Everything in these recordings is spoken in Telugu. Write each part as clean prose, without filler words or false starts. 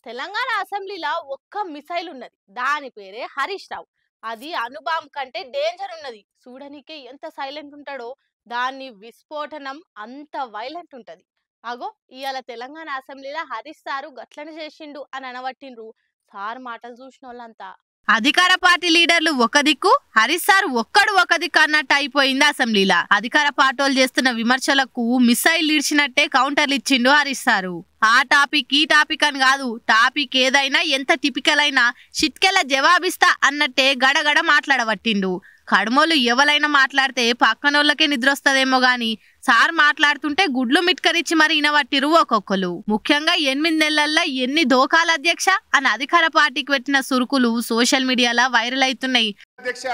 తెలంగాణ అసెంబ్లీలో ఒక్క మిసైల్ ఉన్నది. దాని పేరే హరీష్ రావు. అది అణుబాంబ్ కంటే డేంజర్ ఉన్నది. చూడనీకే ఎంత సైలెంట్ ఉంటాడో దాని విస్ఫోటనం అంత వైలెంట్ ఉంటది. అగో ఇవాళ తెలంగాణ అసెంబ్లీలో హరీష్ సారు గట్లనే చేసిండు అని అనవట్టిండ్రు. సార్ మాటలు చూసిన వాళ్ళంతా. అధికార పార్టీ లీడర్లు ఒక దిక్కు, హరీష్ సార్ ఒక్కడు ఒక దిక్కు అన్నట్టు అయిపోయింది అసెంబ్లీలా. అధికార పార్టీలు చేస్తున్న విమర్శలకు మిసైల్ ఇచ్చినట్టే కౌంటర్లు ఇచ్చిండు హరీష్ సారు. ఆ టాపిక్ ఈ టాపిక్ అని కాదు, టాపిక్ ఏదైనా ఎంత టిపికల్ అయినా చిట్కెల జవాబిస్తా అన్నట్టే గడగడ మాట్లాడబట్టిండు. కడుమోలు ఎవరైనా మాట్లాడితే పక్కనోళ్ళకే నిద్రొస్తదేమో గాని సార్ మాట్లాడుతుంటే గుడ్లు మిట్కరిచ్చి మరి ఇనవట్టిరు ఒక్కొక్కరు. ముఖ్యంగా 8 నెలల్లో ఎన్ని దోకాల అధ్యక్ష అని అధికార పార్టీకి పెట్టిన సురుకులు సోషల్ మీడియాలో వైరల్ అవుతున్నాయి. అధ్యక్ష,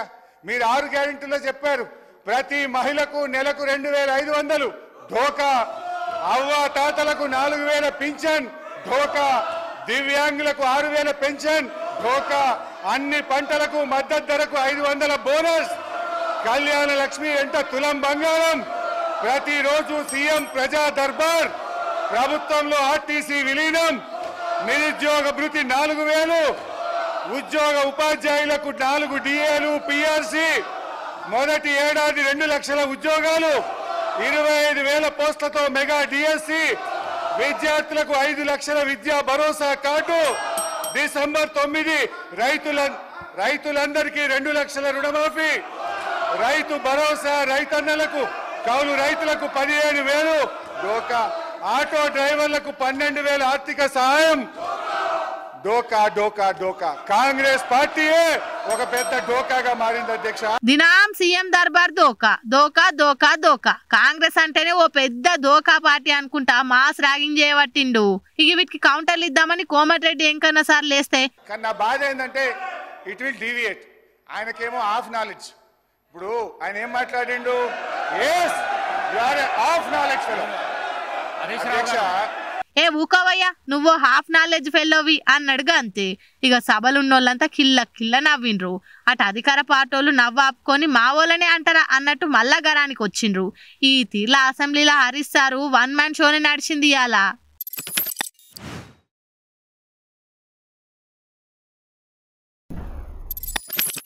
మీరు 6 గ్యారెంటీలో చెప్పారు ప్రతి మహిళకు నెలకు 2500 ధోకా, అవ్వ తాతలకు 4000 పింఛన్ ధోకా, దివ్యాంగులకు 6000 పెన్షన్ ధోకా, అన్ని పంటలకు మద్దతు ధరకు 500 బోనస్, కళ్యాణ లక్ష్మి ఎంట తులం బంగారం, ప్రతిరోజు సీఎం ప్రజా దర్బార్, ప్రభుత్వంలో ఆర్టీసీ విలీనం, నిరుద్యోగ భృతి 4000, ఉద్యోగ ఉపాధ్యాయులకు 4 డిఏలు పిఆర్సి, మొదటి ఏడాది 2 లక్షల ఉద్యోగాలు, 25,000 పోస్టులతో మెగా డిఎస్సి, విద్యార్థులకు 5 లక్షల విద్యా భరోసా కార్డు, డిసెంబర్ 9 రైతులందరికీ 2 లక్షల రుణమాఫీ, రైతు భరోసా రైతన్నలకు, కౌలు రైతులకు 15,000 డోకా, ఆటో డ్రైవర్లకు 12,000 ఆర్థిక సహాయం. డోకా డోకా డోకా కాంగ్రెస్ పార్టీయే ఒక పెద్ద డోకాగా మారింది అధ్యక్ష. దినాం సీఎం దర్బార్ దోకా దోకా దోకా దోకా. కాంగ్రెస్ అంటేనే ఓ పెద్ద దోకా పార్టీ అనుకుంటా మాస్ ర్యాగింగ్ చేయబట్టిండు. ఇక వీటికి కౌంటర్లు ఇద్దామని కోమటిరెడ్డి వెంకన్న సార్ లేస్తే, కానీ నా బాధ ఏంటంటే ఇట్ విల్ డీవియేట్. ఆయనకేమో హాఫ్ నాలెడ్జ్. ఇప్పుడు ఆయన ఏం మాట్లాడిండు, హాఫ్ నాలెడ్జ్ ఫెలో. అధ్యక్ష, ఏ ఊకవయ్యా నువ్వు హాఫ్ నాలెడ్జ్ ఫెల్లోవి అన్నడుగా అంతే. ఇక సభలున్నోళ్ళంతా కిల్ల కిల్ల నవ్విండ్రు. అటు అధికార పార్టీలు నవ్వాపుకొని మా వాళ్ళనే అంటారా అన్నట్టు మళ్ళా గరానికి వచ్చిండ్రు. ఈ తీర్ల అసెంబ్లీలో హరీష్ సారు 1 మ్యాన్ షోని నడిచింది ఇయాల.